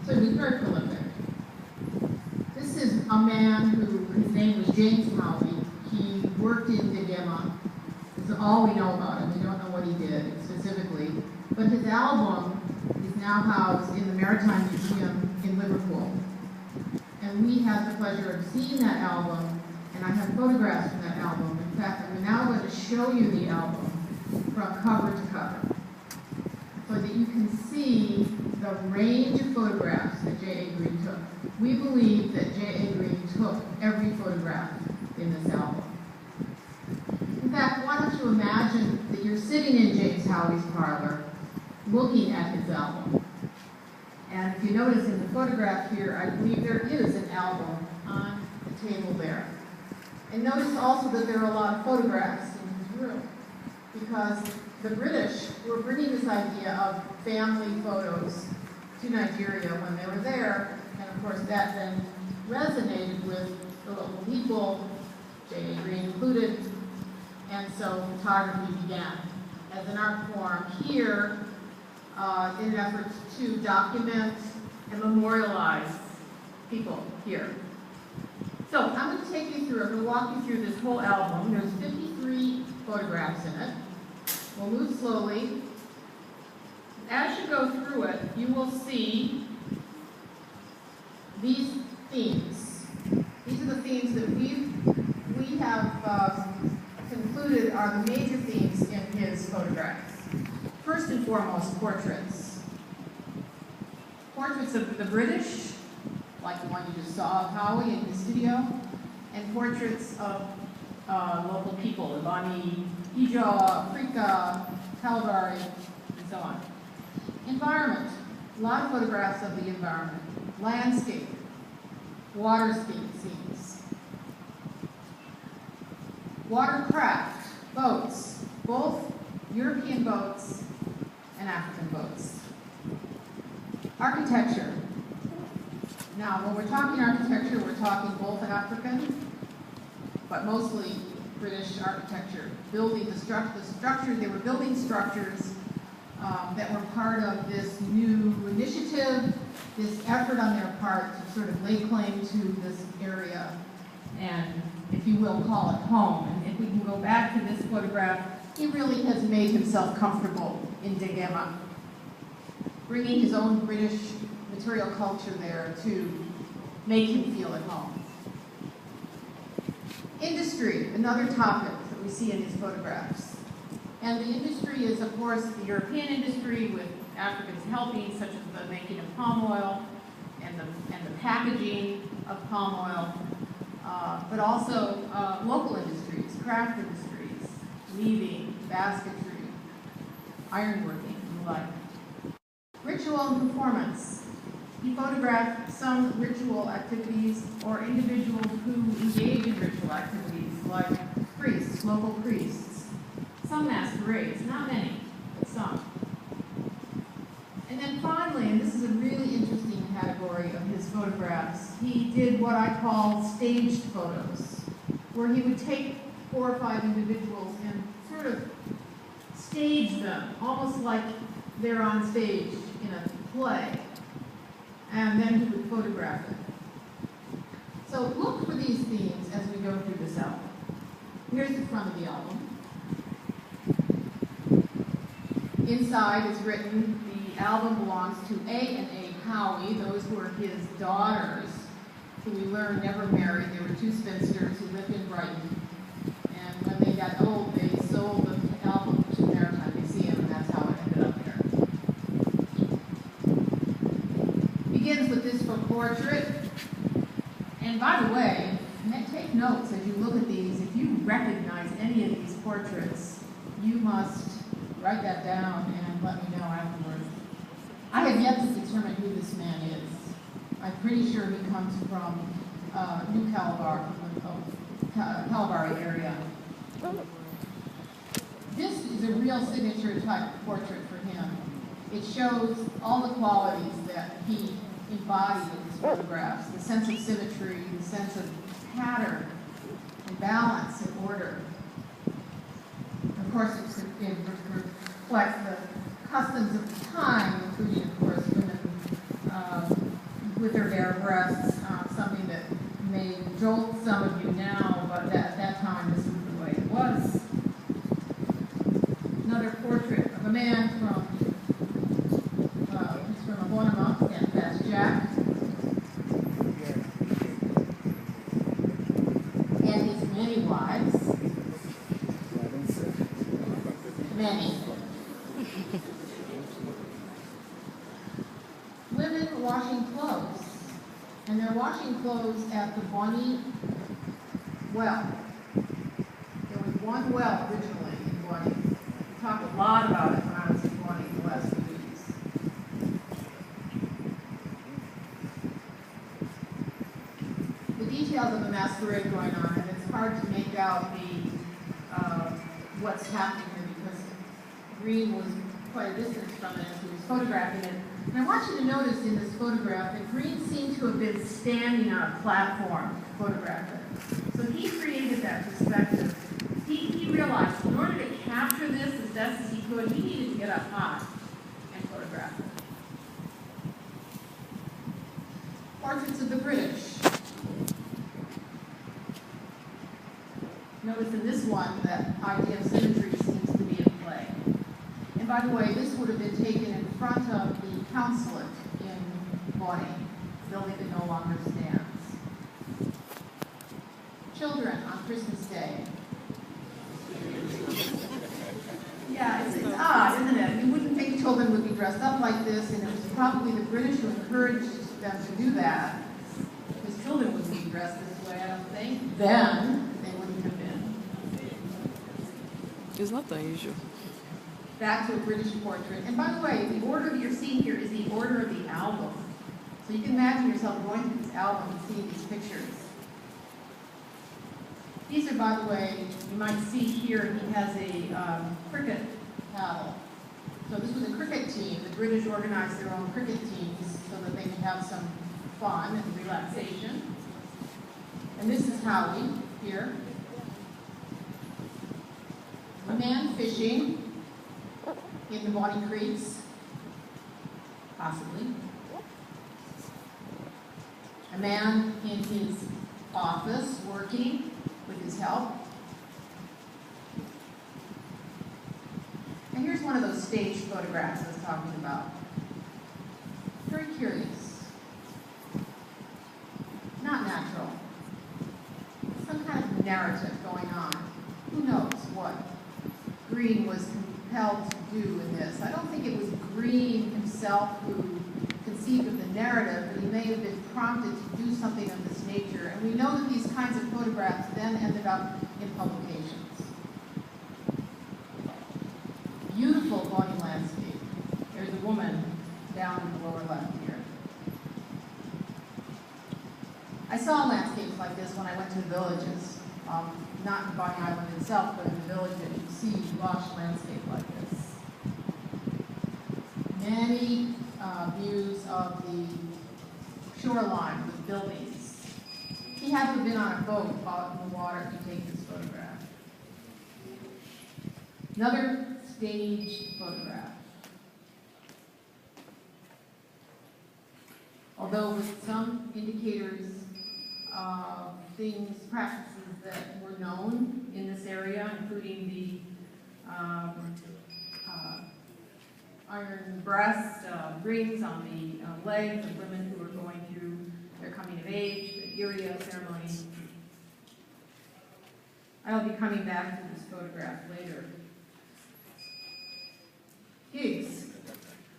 So he was very prolific. This is a man who, his name was James Howie. He worked in Degema. That's all we know about him. We don't know what he did specifically. But his album is now housed in the Maritime Museum in Liverpool. And we had the pleasure of seeing that album, and I have photographs from that album. In fact, I'm now going to show you the album from cover to cover, so that you can see the range of photographs that J.A. Green took. We believe that J.A. Green took every photograph in this album. In fact, why don't you imagine that you're sitting in James Howie's parlor looking at his album. And if you notice in the photograph here, I believe there is an album on the table there. And notice also that there are a lot of photographs in his room, because the British were bringing this idea of family photos to Nigeria when they were there, and of course that then resonated with the local people, J.A. Green included, and so photography began as an art form here in an effort to document and memorialize people here. So I'm going to take you through, I'm going to walk you through this whole album. There's 53 photographs in it. We'll move slowly. As you go through it, you will see these themes. These are the themes that we have concluded are the major themes in his photographs. First and foremost, portraits. Portraits of the British, like the one you just saw of Howie in his studio, and portraits of local people, the Bonny, Africa, Calabari, and so on. Environment, a lot of photographs of the environment. Landscape, water scenes. Watercraft, boats, both European boats and African boats. Architecture. Now, when we're talking architecture, we're talking both African, but mostly British architecture. Building the structure, they were building structures that were part of this new initiative, this effort on their part to sort of lay claim to this area and, if you will, call it home. And if we can go back to this photograph, he really has made himself comfortable in Degema, bringing his own British material culture there to make him feel at home. Industry, another topic that we see in his photographs. And the industry is, of course, the European industry with Africans helping, such as the making of palm oil and the packaging of palm oil, but also local industries, craft industries, weaving, basketry, ironworking, and the like. Ritual and performance. He photographed some ritual activities or individuals who engage in ritual activities, like priests, local priests. Some masquerades, not many, but some. And then finally, and this is a really interesting category of his photographs, he did what I call staged photos, where he would take 4 or 5 individuals and sort of stage them, almost like they're on stage in a play, and then he would photograph it. So look for these themes as we go through this album. Here's the front of the album. Inside is written, the album belongs to A and A Howie. Those were his daughters, who we learned never married. They were 2 spinsters who lived in Brighton. And when they got old, they sold the album to the Maritime Museum, and that's how it ended up there. Begins with this portrait. And by the way, take notes as you look at these. If you recognize any of these portraits, you must write that down and let me know afterwards. I have yet to determine who this man is. I'm pretty sure he comes from New Calabar, Calabari area. This is a real signature type portrait for him. It shows all the qualities that he embodied in his photographs, the sense of symmetry, the sense of pattern, and balance and order. Of course, it reflects the customs of the time, including, of course, women with her bare breasts, something that may jolt some of you now, but at that time this was the way it was. Another portrait of a man he's from Bonny, and that's Jack. And his many wives. Many. Women washing clothes. And they're washing clothes at the Bonny well. There was one well originally in Bonny. We talked a lot about it when I was in Bonny the last few weeks. The details of the masquerade going on, and it's hard to make out what's happening here because Green was quite a distance from it as he was photographing it. And I want you to notice in this photograph that Green seemed to have been standing on a platform to photograph it. So he created that perspective. He realized in order to capture this as best as he could, he needed to get up high and photograph it. Portraits of the British. Notice in this one that idea of symmetry seems to be in play. And by the way, this would have been taken in front of the consulate in Bonny, the building that no longer stands. Children on Christmas Day. Yeah, it's odd, isn't it? You wouldn't think children would be dressed up like this, and it was probably the British who encouraged them to do that, because children wouldn't be dressed this way, I don't think. Then, they wouldn't have been. It's not unusual. Back to a British portrait. And by the way, the order that you're seeing here is the order of the album. So you can imagine yourself going through this album and seeing these pictures. These are, by the way, you might see here, he has a cricket paddle. So this was a cricket team. The British organized their own cricket teams so that they could have some fun and relaxation. And this is Howie here. A man fishing in the Bonny creeks, possibly. A man in his office working with his help. And here's one of those staged photographs I was talking about. Very curious. Not natural. Some kind of narrative going on. Who knows what Green was compelled to do in this. I don't think it was Green himself who conceived of the narrative, but he may have been prompted to do something of this nature. And we know that these kinds of photographs then ended up in publications. Beautiful Bonny landscape. There's a woman down in the lower left here. I saw landscapes like this when I went to the villages. Not in Bonny Island itself, but in the village that you see lush landscape like this. Many views of the shoreline with buildings. He had to have been on a boat out in the water to take this photograph. Another staged photograph. Although with some indicators of things, practices that were known in this area, including the iron breast rings on the legs of women who are going through their coming of age, the Iria ceremony. I'll be coming back to this photograph later. Gigs.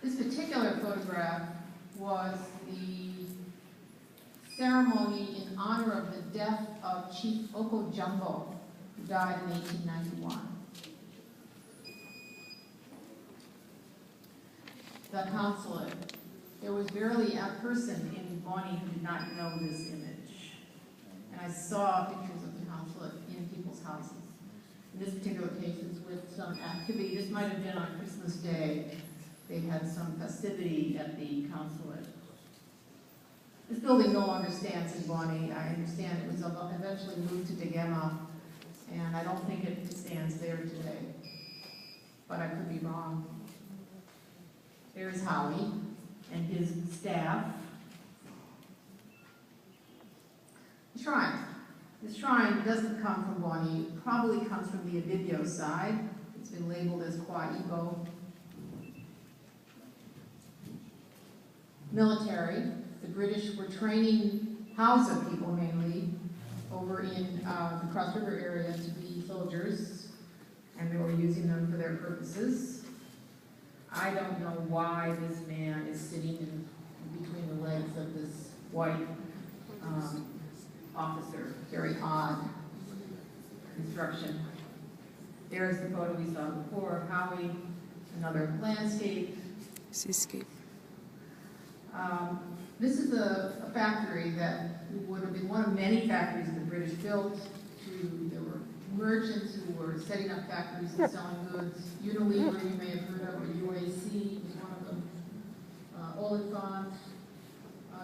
This particular photograph was the ceremony in honor of the death of Chief Oko Jumbo, who died in 1891. The consulate. There was barely a person in Bonny who did not know this image. And I saw pictures of the consulate in people's houses. In this particular case, it's with some activity. This might have been on Christmas Day. They had some festivity at the consulate. This building no longer stands in Bonny. I understand it was eventually moved to Degema, and I don't think it stands there today. But I could be wrong. There's Howie and his staff. shrine. The shrine doesn't come from Bonny, it probably comes from the Abibio side. It's been labeled as Kwa Ibo. Military. The British were training Hausa people mainly over in the Cross River area to be soldiers, and they were using them for their purposes. I don't know why this man is sitting in between the legs of this white officer. Very odd construction. There's the photo we saw before of Howie, another landscape. Seascape. This is a factory that would have been one of many factories the British built. There were merchants who were setting up factories and selling goods. Unilever, you may have heard of, or UAC was one of them. Oliphant,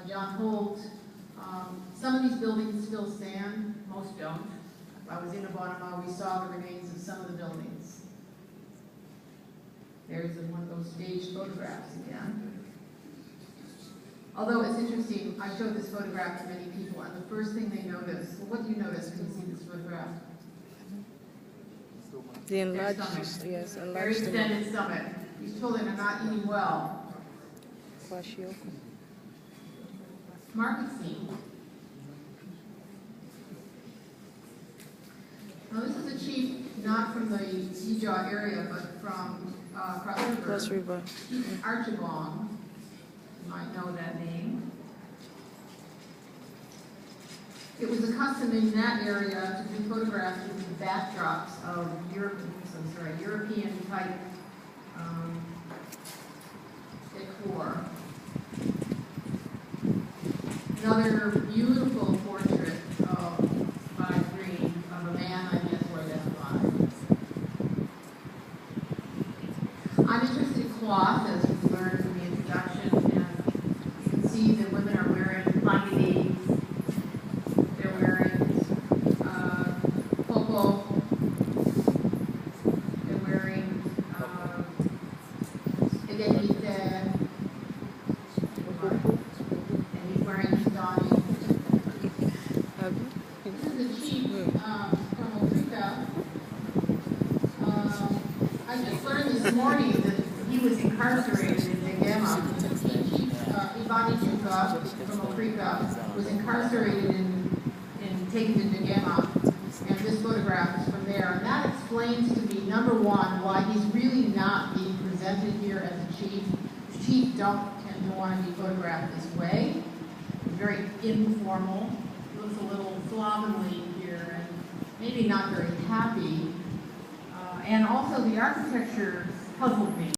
John Holt. Some of these buildings still stand, most don't. I was in Bonny, we saw the remains of some of the buildings. There's one of those staged photographs again. Although it's interesting, I showed this photograph to many people, and the first thing they notice, well, what do you notice when you see this photograph? The enlarged, Very yes, enlarged. extended stomach. These children are not eating well. Kwashiorkor. Market scene. Now this is a chief not from the Ijaw area, but from Cross River. Chief Archibong. You might know that name. It was a custom in that area to do photographs with the backdrops of European type decor. Another beautiful portrait by Green of a man I guess who identified. I'm interested in cloth, as we learned from the introduction, and you can see the women are wearing plangidi. They're wearing popo. They're wearing edekite. And he's wearing Donny. This is the chief from Okrika. I just learned this morning that he was incarcerated in Negema. Chief Ibani Chuka from Okrika was incarcerated and taken to Negema. And this photograph is from there. And that explains to me, number one, why he's really not being presented here as a chief. Chiefs don't tend to want to be photographed this way. Very informal. He looks a little slovenly here and maybe not very happy. And also the architecture puzzled me.